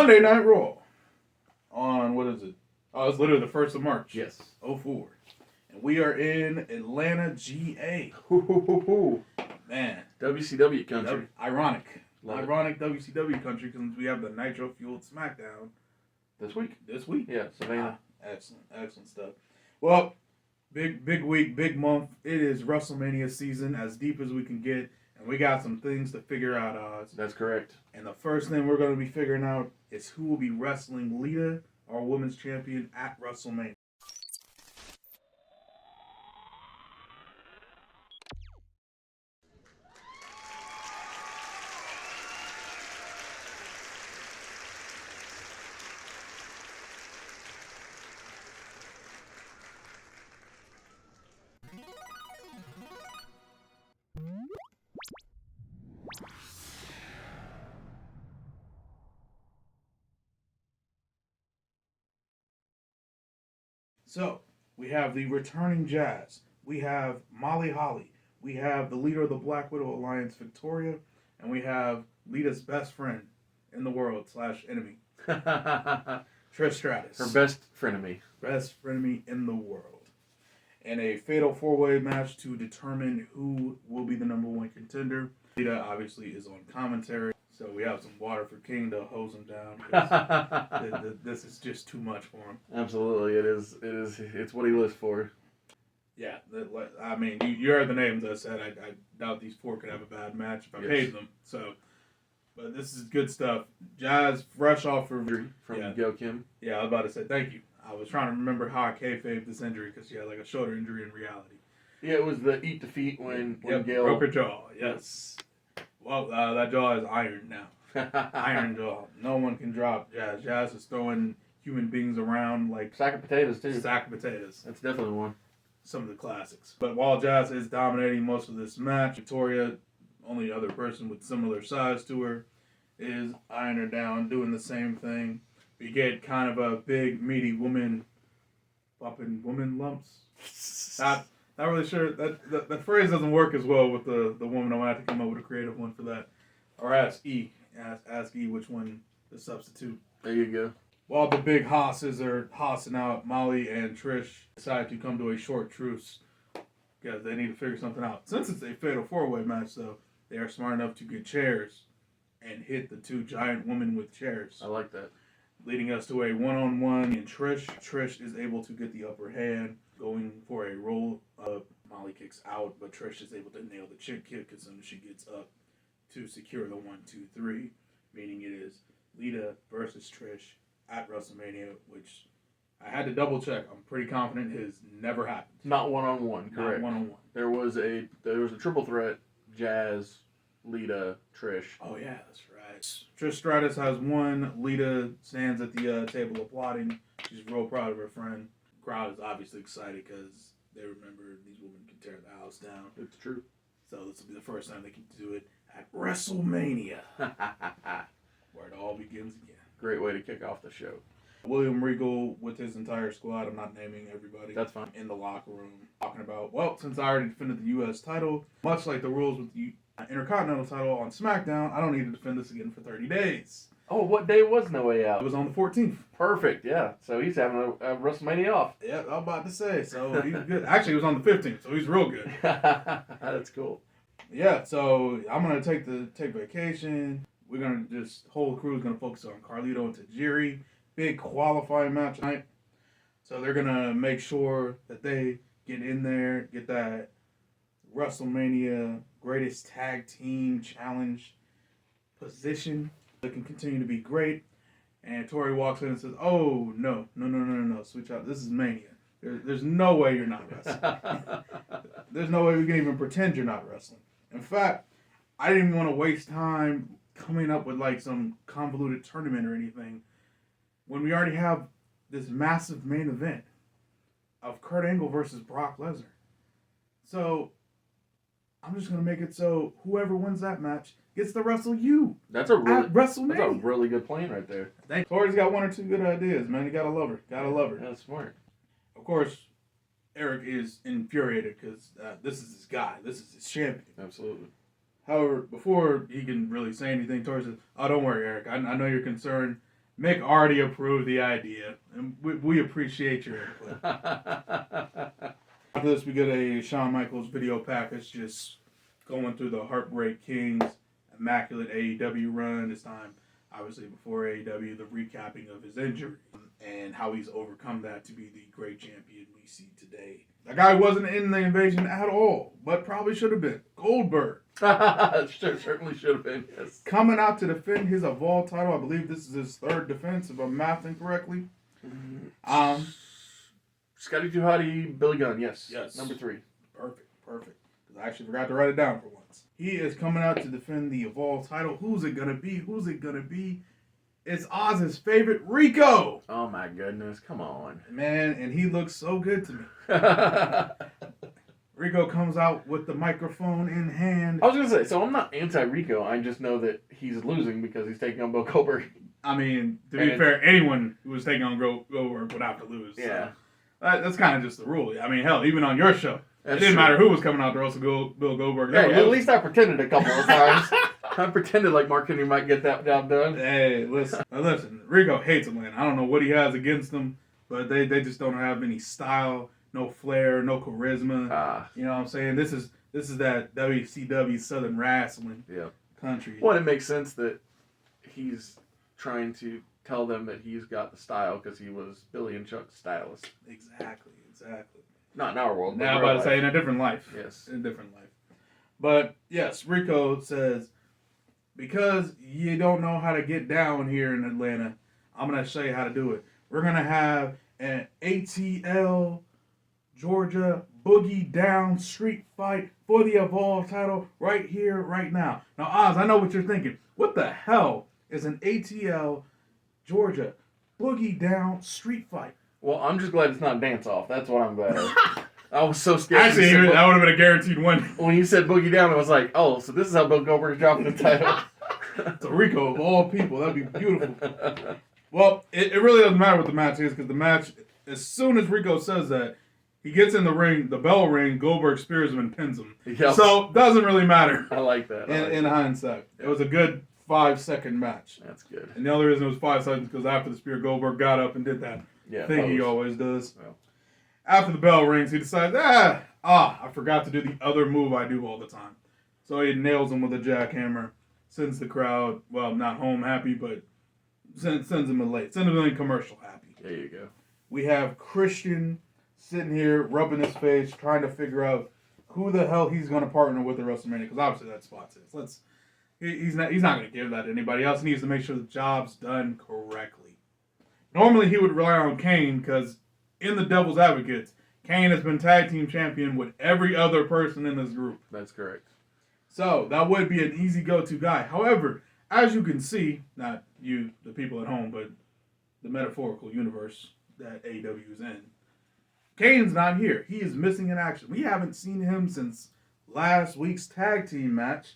Monday Night Raw on, what is it? Oh, it's literally the 1st of March. Yes. '04. And we are in Atlanta, GA. Man. WCW country. Ironic. Love Ironic WCW country because we have the Nitro-fueled SmackDown. This week? This week. Yeah, Savannah. Excellent stuff. Well, big week, big month. It is WrestleMania season, as deep as we can get. And we got some things to figure out, Oz. That's correct. And the first thing we're going to be figuring out is who will be wrestling Lita, our women's champion, at WrestleMania. So, we have the returning Jazz. We have Molly Holly. We have the leader of the Black Widow Alliance, Victoria. And we have Lita's best friend in the world / enemy, Trish Stratus. Her best frenemy. Best frenemy in the world. And a fatal 4-way match to determine who will be the number 1 contender. Lita obviously is on commentary. So we have some water for King to hose him down. This is just too much for him. Absolutely, it is. It's what he lives for. Yeah, I mean, you heard the names I said. I doubt these 4 could have a bad match if I paid them. So, but this is good stuff. Jazz, fresh off her injury from Gail Kim. Yeah, I was about to say thank you. I was trying to remember how I kayfabed this injury because she had like a shoulder injury in reality. Yeah, it was the eat defeat when Gail broke her jaw. Yes. Well, that jaw is iron now. Iron jaw. No one can drop Jazz. Jazz is throwing human beings around like sack of potatoes too. Sack of potatoes. That's definitely one. Some of the classics. But while Jazz is dominating most of this match, Victoria, only other person with similar size to her, is eyeing her down, doing the same thing. We get kind of a big, meaty woman bumping woman lumps. Not really sure. That phrase doesn't work as well with the woman. I'm going to have to come up with a creative one for that. Or ask E. Ask E which one to substitute. There you go. While the big hosses are hossing out, Molly and Trish decide to come to a short truce because they need to figure something out. Since it's a fatal 4-way match, though, they are smart enough to get chairs and hit the 2 giant women with chairs. I like that. Leading us to a one-on-one, and Trish is able to get the upper hand, going for a roll up. Molly kicks out, but Trish is able to nail the chick kick as soon as she gets up to secure the 1-2-3, meaning it is Lita versus Trish at WrestleMania, which I had to double check. I'm pretty confident has never happened. Not one-on-one, correct. Not one-on-one. There was a triple threat, Jazz, Lita, Trish. Oh yeah, that's right. Trish Stratus has won. Lita stands at the table applauding. She's real proud of her friend. Crowd is obviously excited because they remember these women can tear the house down. It's true. So this will be the first time they can do it at WrestleMania, where it all begins again. Great way to kick off the show. William Regal with his entire squad. I'm not naming everybody. That's fine. In the locker room, talking about, well, since I already defended the U.S. title, much like the rules with the Intercontinental title on SmackDown, I don't need to defend this again for 30 days. Oh, what day was No Way Out? It was on the 14th. Perfect, yeah. So he's having a WrestleMania off. Yeah, I was about to say. So he's good. Actually, it was on the 15th, so he's real good. That's cool. Yeah, so I'm going to take vacation. We're going to just, whole crew is going to focus on Carlito and Tajiri. Big qualifying match tonight. So they're going to make sure that they get in there, get that WrestleMania Greatest Tag Team Challenge position. They can continue to be great. And Tori walks in and says, oh, no, switch out. This is Mania. There's no way you're not wrestling. There's no way we can even pretend you're not wrestling. In fact, I didn't even want to waste time coming up with like some convoluted tournament or anything when we already have this massive main event of Kurt Angle versus Brock Lesnar. So I'm just going to make it so whoever wins that match gets to wrestle you. That's a WrestleMania. really good plan right there. Tori's got 1 or 2 good ideas, man. You got to love her. That's smart. Of course, Eric is infuriated because this is his guy. This is his champion. Absolutely. However, before he can really say anything, Tori says, oh, don't worry, Eric. I know you're concerned. Mick already approved the idea, and we appreciate your input. After this, we get a Shawn Michaels video package just going through the Heartbreak Kings immaculate AEW run. This time, obviously, before AEW, the recapping of his injury and how he's overcome that to be the great champion we see today. That guy wasn't in the invasion at all, but probably should have been. Goldberg. Certainly should have been, yes. Coming out to defend his Evolve title. I believe this is his third defense, if I'm mathing correctly. Scotty 2 Hotty, Billy Gunn, yes. Yes. Number 3. Perfect. Because I actually forgot to write it down for once. He is coming out to defend the Evolve title. Who's it gonna be? It's Oz's favorite, Rico. Oh my goodness, come on. Man, and he looks so good to me. Rico comes out with the microphone in hand. I was going to say, so I'm not anti-Rico. I just know that he's losing because he's taking on Bill Goldberg. I mean, to be fair, anyone who was taking on Goldberg would have to lose. Yeah. So that's kind of just the rule. I mean, hell, even on your show, That's it didn't true. matter who was coming out to wrestle Bill Goldberg. Hey, at least I pretended a couple of times. I pretended like Mark Henry might get that job done. Hey, listen. Rico hates Atlanta. I don't know what he has against them, but they just don't have any style, no flair, no charisma. You know what I'm saying? This is that WCW Southern Wrestling country. Well, it makes sense that he's trying to tell them that he's got the style because he was Billy and Chuck's stylist. Exactly. Not in our world. Now, I'm about to say in a different life. Yes. In a different life. But, yes, Rico says, because you don't know how to get down here in Atlanta, I'm going to show you how to do it. We're going to have an ATL Georgia Boogie Down street fight for the Evolve title right here, right now. Now, Oz, I know what you're thinking. What the hell is an ATL Georgia Boogie Down street fight? Well, I'm just glad it's not dance off. That's what I'm glad of. I was so scared. Actually, that would have been a guaranteed win. When you said Boogie Down, I was like, oh, so this is how Bill Goldberg's dropping the title. So Rico, of all people, that'd be beautiful. Well, it really doesn't matter what the match is, because the match, as soon as Rico says that, he gets in the ring, the bell ring, Goldberg spears him and pins him. Yep. So, doesn't really matter. I like that. In hindsight. It was a good 5-second match. That's good. And the only reason it was 5 seconds because after the spear, Goldberg got up and did that thing he always does. Well. After the bell rings, he decides, I forgot to do the other move I do all the time. So he nails him with a jackhammer, sends the crowd, well, not home happy, but sends him in commercial happy. There you go. We have Christian sitting here rubbing his face, trying to figure out who the hell he's going to partner with at WrestleMania, because obviously that spot's his. He's not going to give that to anybody else. He needs to make sure the job's done correctly. Normally he would rely on Kane, because in the Devil's Advocates, Kane has been tag team champion with every other person in this group. That's correct. So that would be an easy go-to guy. However, as you can see, not you, the people at home, but the metaphorical universe that AEW is in, Kane's not here. He is missing in action. We haven't seen him since last week's tag team match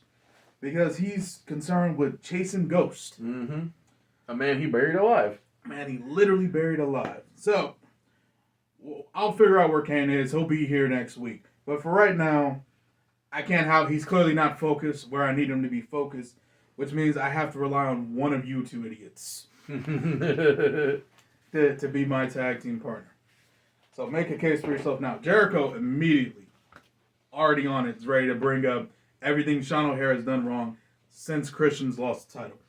because he's concerned with chasing ghosts. Mm-hmm. A man he buried alive. Man, he literally buried alive. So, I'll figure out where Kane is. He'll be here next week. But for right now, I can't have... He's clearly not focused where I need him to be focused, which means I have to rely on one of you two idiots to be my tag team partner. So make a case for yourself now. Jericho immediately, already on it, is ready to bring up everything Sean O'Haire has done wrong since Christian's lost the title.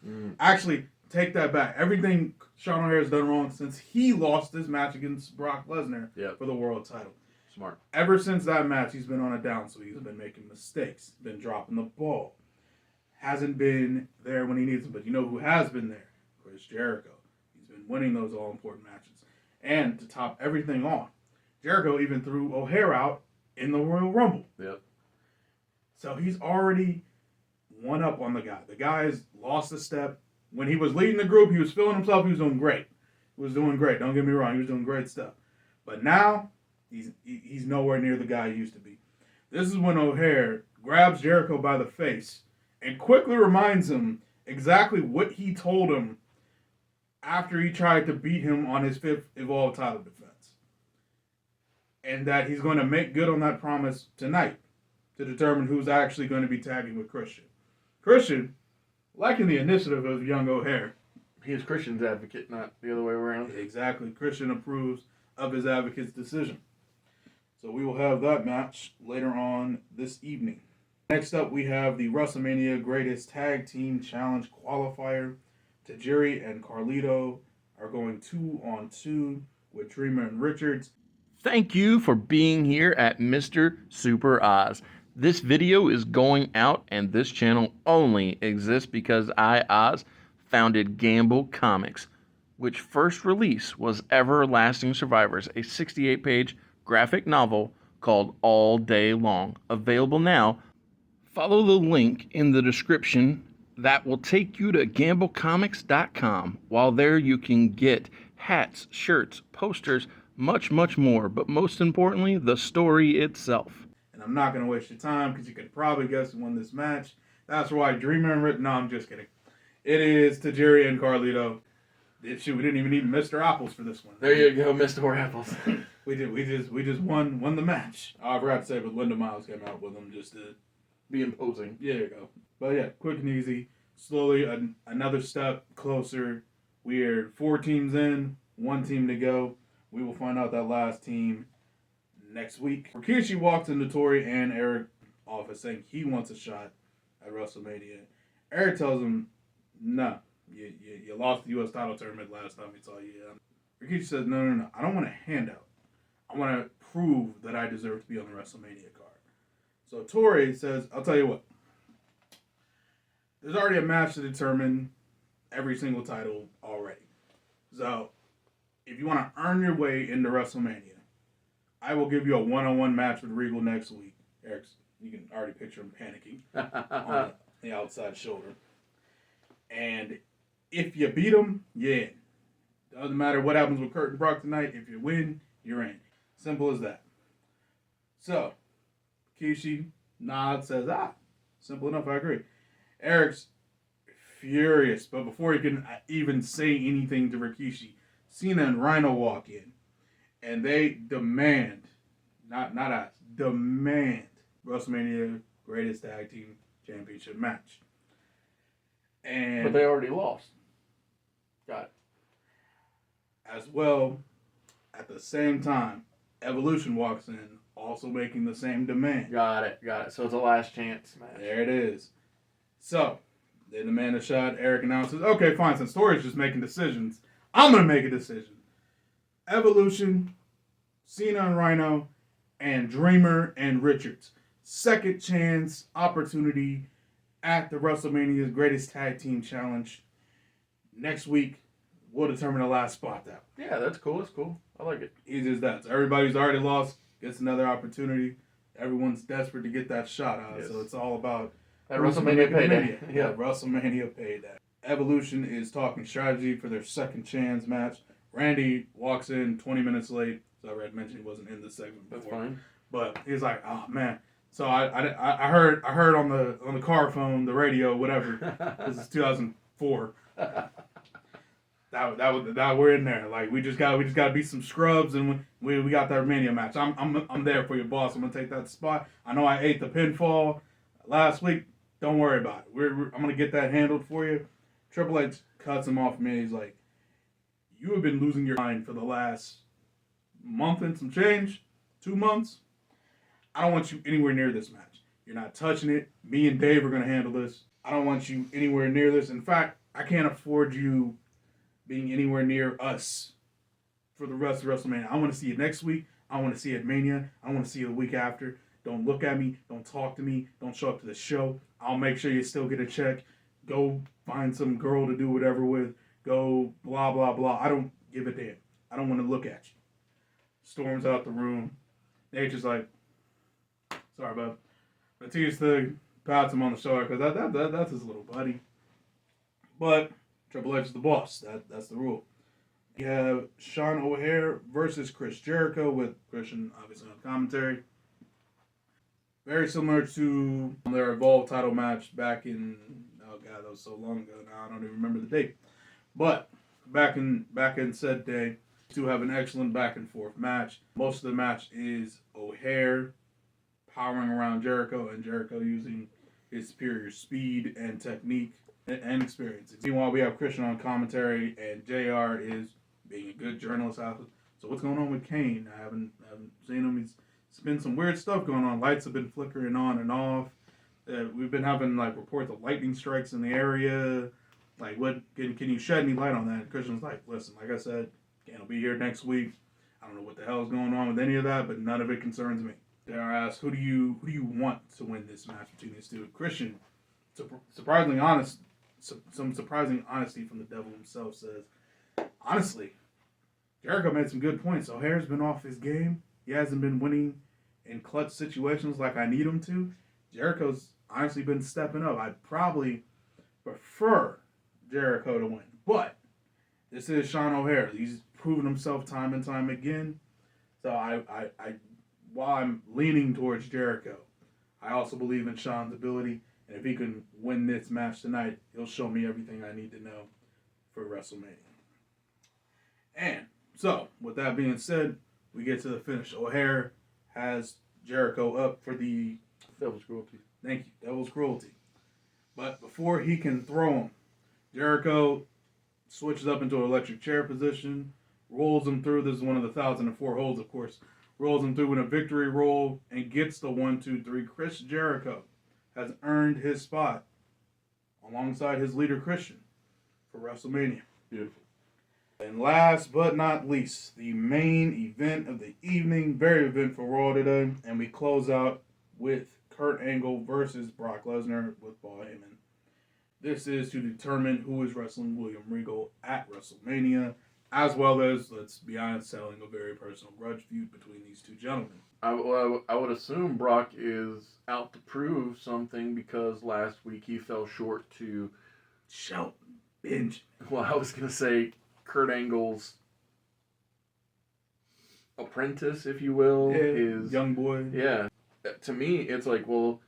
Actually, take that back. Everything Sean O'Haire has done wrong since he lost his match against Brock Lesnar for the world title. Smart. Ever since that match, he's been on a downswing. He's been making mistakes, been dropping the ball. Hasn't been there when he needs him. But you know who has been there? Chris Jericho. He's been winning those all-important matches. And to top everything off, Jericho even threw O'Haire out in the Royal Rumble. Yep. So he's already one up on the guy. The guy's lost a step. When he was leading the group, he was feeling himself. He was doing great. He was doing great. Don't get me wrong. He was doing great stuff. But now, he's nowhere near the guy he used to be. This is when O'Haire grabs Jericho by the face and quickly reminds him exactly what he told him after he tried to beat him on his 5th Evolve title defense. And that he's going to make good on that promise tonight to determine who's actually going to be tagging with Christian. Christian, liking the initiative of young O'Haire. He is Christian's advocate, not the other way around. Exactly. Christian approves of his advocate's decision. So we will have that match later on this evening. Next up, we have the WrestleMania Greatest Tag Team Challenge qualifier. Tajiri and Carlito are going 2-on-2 with Dreamer and Richards. Thank you for being here at Mr. Super Oz. This video is going out, and this channel only exists because I, Oz, founded Gamble Comics, which first release was Everlasting Survivors, a 68-page graphic novel called All Day Long. Available now. Follow the link in the description that will take you to gamblecomics.com. While there, you can get hats, shirts, posters, much, much more. But most importantly, the story itself. And I'm not going to waste your time because you could probably guess who won this match. That's why Dreamer and Richards. No, I'm just kidding. It is Tajiri and Carlito. Shoot, we didn't even need Mr. Apples for this one. There you go, Mr. Apples. We just won the match. I forgot to say, but Linda Miles came out with them just to Be imposing. There you go. But yeah, quick and easy. Slowly, another step closer. We're 4 teams in, 1 team to go. We will find out that last team next week. Rikishi walks into Tori and Eric office saying he wants a shot at WrestleMania. Eric tells him, no, you lost the U.S. title tournament last time we saw you. Rikishi says, no. I don't want a handout. I want to prove that I deserve to be on the WrestleMania card. So Tori says, I'll tell you what. There's already a match to determine every single title already. So if you want to earn your way into WrestleMania, I will give you a one-on-one match with Regal next week. Eric's, you can already picture him panicking on the outside shoulder. And if you beat him, you're in. Doesn't matter what happens with Kurt and Brock tonight. If you win, you're in. Simple as that. So Rikishi nods, says, simple enough, I agree. Eric's furious, but before he can even say anything to Rikishi, Cena and Rhino walk in, and they demand, demand WrestleMania Greatest Tag Team Championship match. And But they already lost. Got it. As well, at the same time, Evolution walks in, also making the same demand. Got it. So it's a last chance match. There it is. So, they demand a shot. Eric announces, okay, fine, since Tori's just making decisions, I'm going to make a decision. Evolution, Cena and Rhino, and Dreamer and Richards. Second chance opportunity at the WrestleMania's Greatest Tag Team Challenge. Next week, we'll determine the last spot that. Yeah, that's cool. I like it. Easy as that. So everybody who's already lost gets another opportunity. Everyone's desperate to get that shot out. Yes. So it's all about That WrestleMania payday. Yeah, WrestleMania payday. Evolution is talking strategy for their second chance match. Randy walks in 20 minutes late. So I mentioned he wasn't in the segment before. That's fine. But he's like, oh man. So I heard on the car phone, the radio, whatever. This is 2004. That we're in there. Like we just got to beat some scrubs, and we got that Mania match. I'm there for you, boss. I'm gonna take that spot. I know I ate the pinfall last week. Don't worry about it. I'm gonna get that handled for you. Triple H cuts him off me. He's like, you have been losing your mind for the last month and some change, 2 months. I don't want you anywhere near this match. You're not touching it. Me and Dave are gonna handle this. I don't want you anywhere near this. In fact, I can't afford you being anywhere near us for the rest of WrestleMania. I want to see you next week. I want to see you at Mania. I want to see you the week after. Don't look at me. Don't talk to me. Don't show up to the show. I'll make sure you still get a check. Go find some girl to do whatever with. Go blah, blah, blah. I don't give a damn. I don't want to look at you. Storms out the room. Nature's like, sorry, bud. Batista pats him on the shoulder because that's his little buddy. But Triple H is the boss. That's the rule. You have Sean O'Haire versus Chris Jericho with Christian obviously on commentary. Very similar to their Evolve title match back in, oh god, that was so long ago now, I don't even remember the date. But back in said day, to have an excellent back and forth match. Most of the match is O'Haire powering around Jericho and Jericho using his superior speed and technique and experience. Meanwhile, we have Christian on commentary, and JR is being a good journalist. So what's going on with Kane? I haven't seen him. It's been some weird stuff going on. Lights have been flickering on and off. We've been having reports of lightning strikes in the area. What can you shed any light on that? And Christian's like, listen, like I said, Kane will be here next week. I don't know what the hell is going on with any of that, but none of it concerns me. JR asks, who do you want to win this match between these two? Christian, surprisingly honest, some surprising honesty from the devil himself, says, honestly, Jericho made some good points. O'Haire's been off his game. He hasn't been winning in clutch situations like I need him to. Jericho's honestly been stepping up. I'd probably prefer Jericho to win, but this is Sean O'Haire. He's proven himself time and time again. So while I'm leaning towards Jericho, I also believe in Sean's ability. And if he can win this match tonight, he'll show me everything I need to know for WrestleMania. And so, with that being said, we get to the finish. O'Haire has Jericho up for the Devil's Cruelty. Thank you, Devil's Cruelty. But before he can throw him, Jericho switches up into an electric chair position, rolls him through. This is one of the 1,004 holds, of course. Rolls him through in a victory roll and gets the 1, 2, 3. Chris Jericho has earned his spot alongside his leader Christian for WrestleMania. Beautiful. And last but not least, the main event of the evening, very eventful Raw today, and we close out with Kurt Angle versus Brock Lesnar with Paul Heyman. This is to determine who is wrestling William Regal at WrestleMania, as well as, let's be honest, settling a very personal grudge feud between these two gentlemen. I would assume Brock is out to prove something because last week he fell short to Shelton Benjamin. Well, I was going to say Kurt Angle's apprentice, if you will. His young boy. Yeah. To me, it's like, well,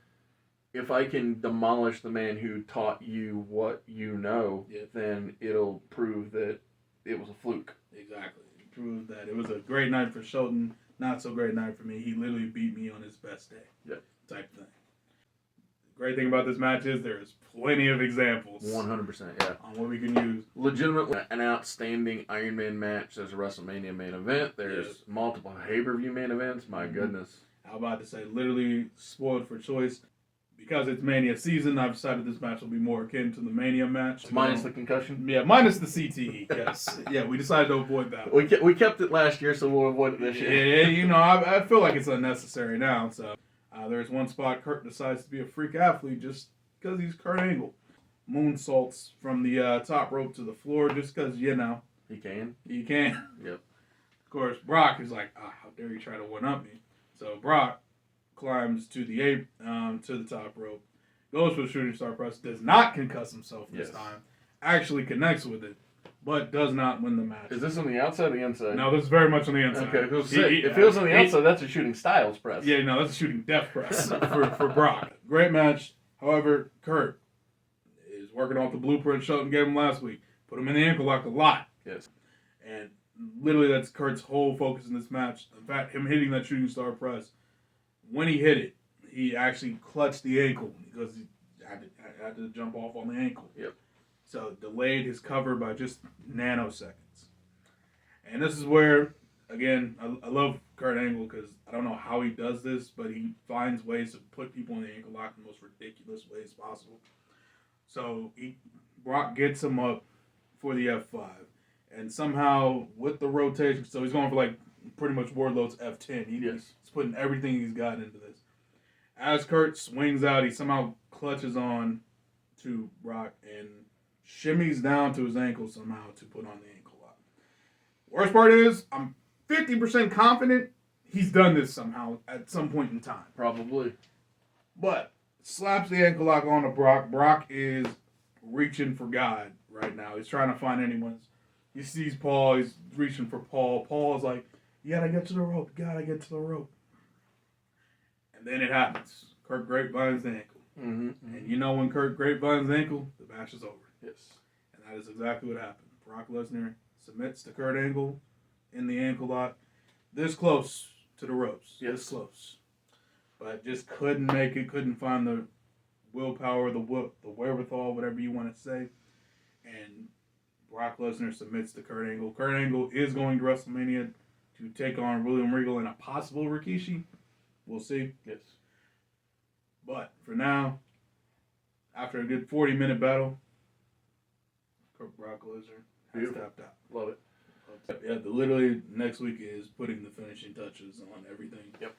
if I can demolish the man who taught you what you know, then it'll prove that it was a fluke. Exactly. It proved that it was a great night for Shelton, not so great night for me. He literally beat me on his best day. Yeah. Type thing. The great thing about this match is there's plenty of examples. 100%, yeah. On what we can use. Legitimately, an outstanding Iron Man match. There's a WrestleMania main event. There's multiple pay-per-view main events. My goodness. I'm about to say, literally spoiled for choice. Because it's Mania season, I've decided this match will be more akin to the Mania match. Minus the concussion? Yeah, minus the CTE, yes. Yeah, we decided to avoid that. We kept it last year, so we'll avoid it this year. Yeah, I feel like it's unnecessary now. So there's one spot Kurt decides to be a freak athlete just because he's Kurt Angle. Moonsaults from the top rope to the floor just because, He can? He can. Yep. Of course, Brock is like, how dare you try to one-up me. So Brock climbs to the top rope, goes for the shooting star press, does not concuss himself this time, actually connects with it, but does not win the match. Is this on the outside or the inside? No, this is very much on the inside. Okay, if it was on the outside, that's a shooting styles press. Yeah, no, that's a shooting death press for Brock. Great match. However, Kurt is working off the blueprint Shelton gave him last week. Put him in the ankle lock a lot. Yes. And literally that's Kurt's whole focus in this match. In fact, him hitting that shooting star press, when he hit it, he actually clutched the ankle because he had to jump off on the ankle. Yep. So delayed his cover by just nanoseconds. And this is where, again, I love Kurt Angle because I don't know how he does this, but he finds ways to put people in the ankle lock in the most ridiculous ways possible. So Brock gets him up for the F5. And somehow, with the rotation, so he's going for pretty much Wardlow's F10. He's putting everything he's got into this. As Kurt swings out, he somehow clutches on to Brock and shimmies down to his ankle somehow to put on the ankle lock. Worst part is, I'm 50% confident he's done this somehow at some point in time. Probably. But slaps the ankle lock on to Brock. Brock is reaching for God right now. He's trying to find anyone's. He sees Paul. He's reaching for Paul. Paul is like, you gotta get to the rope. You gotta get to the rope. And then it happens. Kurt grapevines the ankle. Mm-hmm. And when Kurt grapevines the ankle, the match is over. Yes. And that is exactly what happened. Brock Lesnar submits to Kurt Angle in the ankle lock. This close to the ropes. Yes. This close. But just couldn't make it. Couldn't find the willpower, the wherewithal, whatever you want to say. And Brock Lesnar submits to Kurt Angle. Kurt Angle is going to WrestleMania to take on William Regal and a possible Rikishi. We'll see. Yes. But for now, after a good 40-minute battle, Brock Lesnar has Beautiful. tapped out. Love it. Yeah, literally next week is putting the finishing touches on everything. Yep.